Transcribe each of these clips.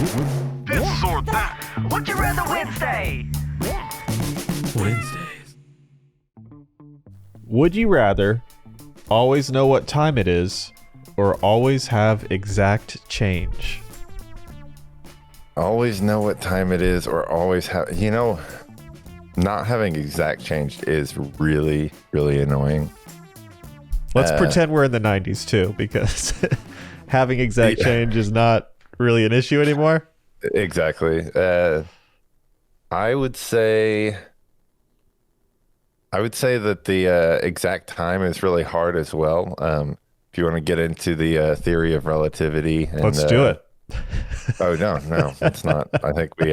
This or that. Would you rather Wednesday? Wednesdays. Would you rather always know what time it is or always have exact change? Always know what time it is or always have, not having exact change is really, really annoying. Let's pretend we're in the 90s too, because having exact change is not really an issue anymore. Exactly. I would say that the exact time is really hard as well. If you want to get into the theory of relativity, Let's do it. Oh no, it's not. I think we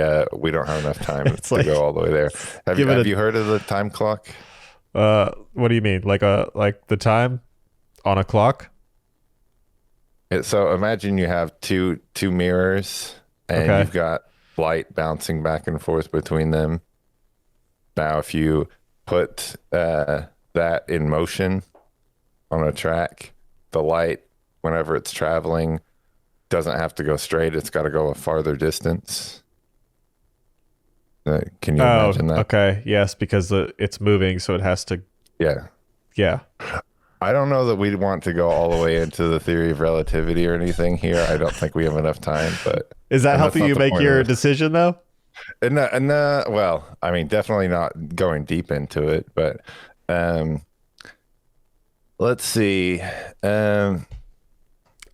don't have enough time to go all the way there. Have you heard of the time clock? What do you mean? Like the time on a clock? So imagine you have two mirrors and you've got light bouncing back and forth between them. Now, if you put that in motion on a track, the light, whenever it's traveling, doesn't have to go straight. It's got to go a farther distance. Can you imagine that? Okay. Yes, because it's moving, so it has to. Yeah. I don't know that we'd want to go all the way into the theory of relativity or anything here. I don't think we have enough time. But is that helping you make your decision though? Well, I mean, definitely not going deep into it. But let's see. I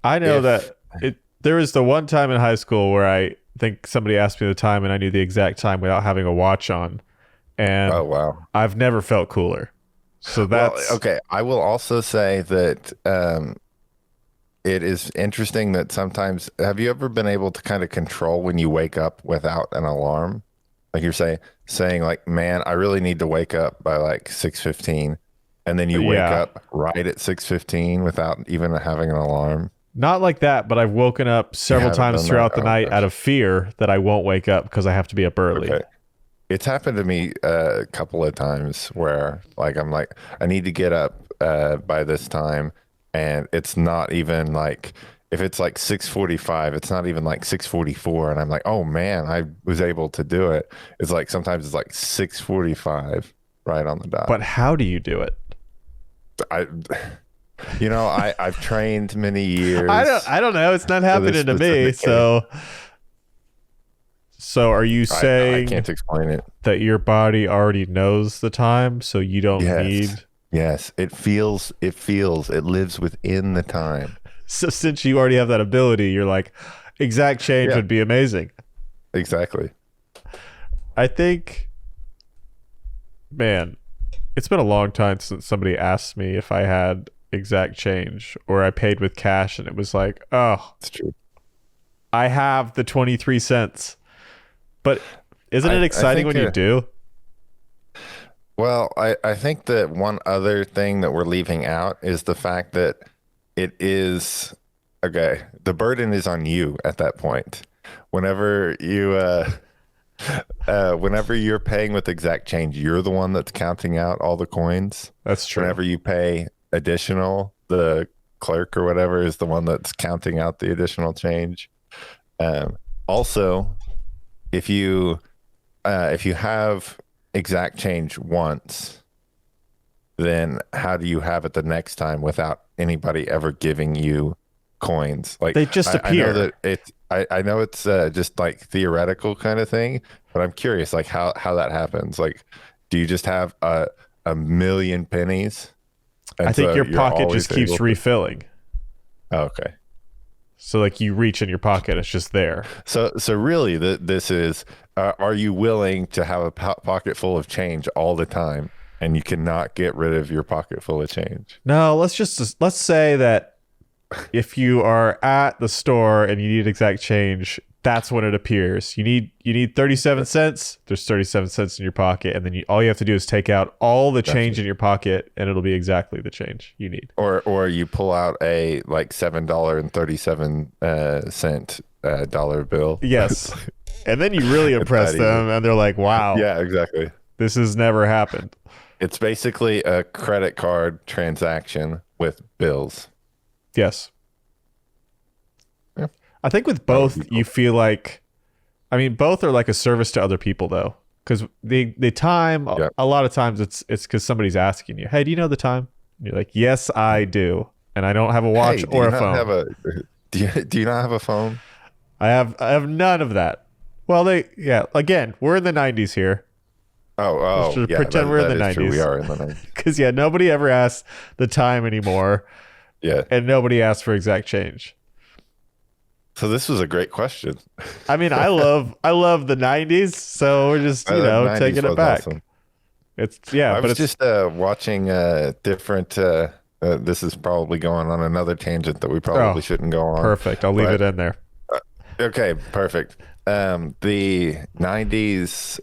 know that there was the one time in high school where I think somebody asked me the time and I knew the exact time without having a watch on. And oh wow, I've never felt cooler. So that's okay. I will also say that it is interesting that sometimes, have you ever been able to kind of control when you wake up without an alarm? Like you're saying like, man, I really need to wake up by like 6:15, and then you wake up right at 6:15 without even having an alarm. Not like that, but I've woken up several times throughout the night out of fear that I won't wake up because I have to be up early. Okay. It's happened to me a couple of times where like I'm like, I need to get up by this time, and it's not even like, if it's like 6:45, it's not even like 6:44, and I'm like, oh man, I was able to do it. It's like sometimes it's like 6:45 right on the dot. But how do you do it? I've trained many years. I don't know. It's not happening to me. So are you saying I can't explain it, that your body already knows the time, so you don't need? Yes, it lives within the time. So since you already have that ability, you're like, exact change would be amazing. Exactly. I think, man, it's been a long time since somebody asked me if I had exact change or I paid with cash, and it was like, oh, it's true. I have the 23 cents. But isn't it exciting when you do? Well, I think that one other thing that we're leaving out is the fact that it is, okay, the burden is on you at that point. Whenever you're paying with exact change, you're the one that's counting out all the coins. That's true. Whenever you pay additional, the clerk or whatever is the one that's counting out the additional change. Also, if you have exact change once, then how do you have it the next time without anybody ever giving you coins? Like, they just appear. I know it's just like theoretical kind of thing, but I'm curious, like how that happens. Like, do you just have a million pennies? I think your pocket just keeps refilling. Oh, okay. So like you reach in your pocket, it's just there. So really, this is: are you willing to have a pocket full of change all the time, and you cannot get rid of your pocket full of change? No, let's say that if you are at the store and you need exact change, that's when it appears. You need 37 cents. There's 37 cents in your pocket, and then all you have to do is take out all the change in your pocket, and it'll be exactly the change you need. Or you pull out a like $7.37 dollar bill. Yes, and then you really impress them, and they're like, "Wow, yeah, exactly. This has never happened." It's basically a credit card transaction with bills. Yes. I think with both, you feel like I mean, both are like a service to other people though, because the time Yep. a lot of times it's because somebody's asking you, hey, do you know the time? And you're like, yes, I do, and I don't have a watch Hey, or a phone. Do you not have a phone? I have none of that. Well, again, we're in the 90s here. Oh, just yeah. pretend we're in the that is true. 90s. We are in the 90s. Because nobody ever asks the time anymore, Yeah. and nobody asks for exact change. So this was a great question. I mean, I love the 90s, so we're just The 90s taking it was back. awesome. It's I but was it's just watching different. This is probably going on another tangent that we probably shouldn't go on. perfect. I'll leave but- it in there. Okay, perfect. The 90s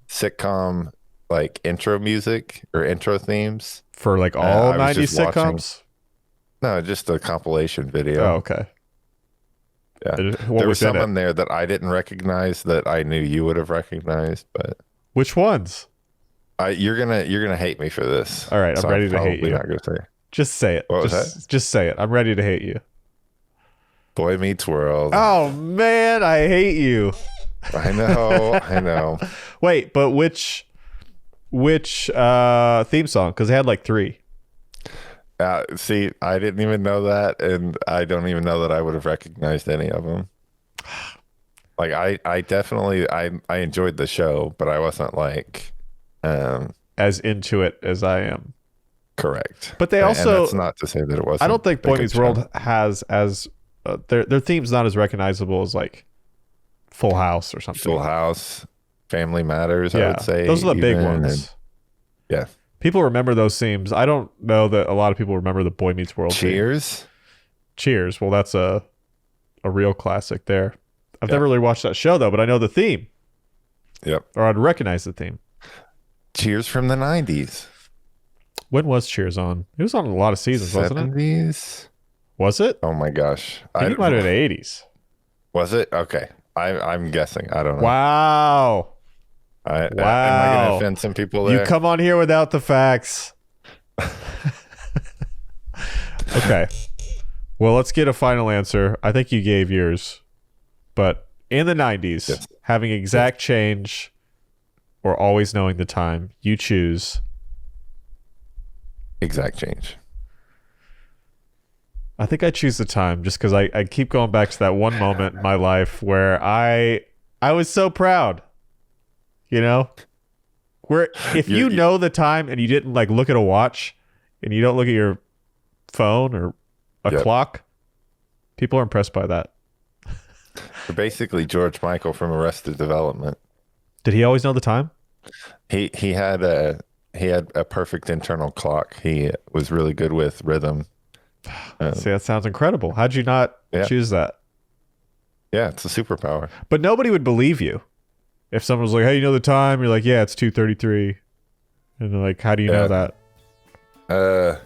sitcom like intro music or intro themes. For like all I was 90s just watching- sitcoms. No, just a compilation video. Oh, okay. Yeah. What There was was some in it? in there that I didn't recognize that I knew you would have recognized, but Which ones? you're gonna hate me for this. All right, I'm so ready to hate probably you. Not gonna say Just say it. What was Just say it. I'm ready to hate you. Boy Meets World. Oh man, I hate you. I know. Wait, but which theme song? Because they had like 3. See, I didn't even know that, and I don't even know that I would have recognized any of them. Like I definitely I enjoyed the show, but I wasn't like As into it as I am. correct. But they And also, that's not to say that it wasn't. I don't think a Boy good Meets show. World has as their theme's not as recognizable as like Full House or something. Full House, Family Matters. Yeah, I would say those are the big even, ones. and- yeah. People remember those themes. I don't know that a lot of people remember the Boy Meets World. theme. Cheers. Cheers. Well, that's a real classic there. I've Yeah. never really watched that show though, but I know the theme, Yep. or I'd recognize the theme. Cheers from the 90s. When was Cheers on? It was on a lot of seasons, wasn't it? 70s. Was it? Oh my gosh. I think it might have been 80s. Was it? Okay. I'm guessing. I don't know. Wow. Am I going Wow. to offend some people there? You come on here without the facts. Okay. Well, let's get a final answer. I think you gave yours. But in the 90s, Yes. having exact change or always knowing the time, you choose. Exact change. I think I choose the time just because I keep going back to that one moment in my life where I was so proud. You know? Where if you know the time and you didn't like look at a watch and you don't look at your phone or a Yep. clock, people are impressed by that. You're basically George Michael from Arrested Development. Did he always know the time? He had a perfect internal clock. He was really good with rhythm. See, that sounds incredible. How'd you not Yeah. choose that? Yeah, it's a superpower. But nobody would believe you. If someone was like, hey, you know the time? You're like, yeah, it's 2:33. And they're like, how do you know Yeah. that?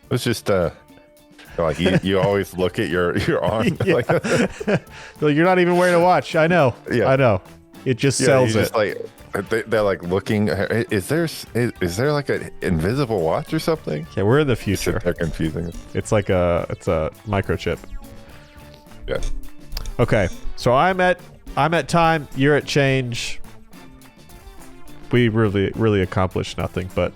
It was just like you always look at your arm. Yeah. Like, They're like, you're not even wearing a watch. I know. Yeah. I know. It just yeah, sells you it. just like they're like looking. Is there like an invisible watch or something? Yeah, we're in the future. They're confusing. It's like a microchip. Yeah. Okay, so I'm at time. You're at change. We really accomplished nothing, but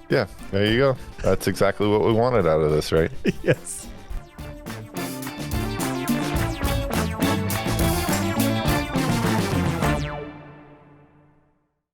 Yeah, there you go. That's exactly what we wanted out of this, right? yes.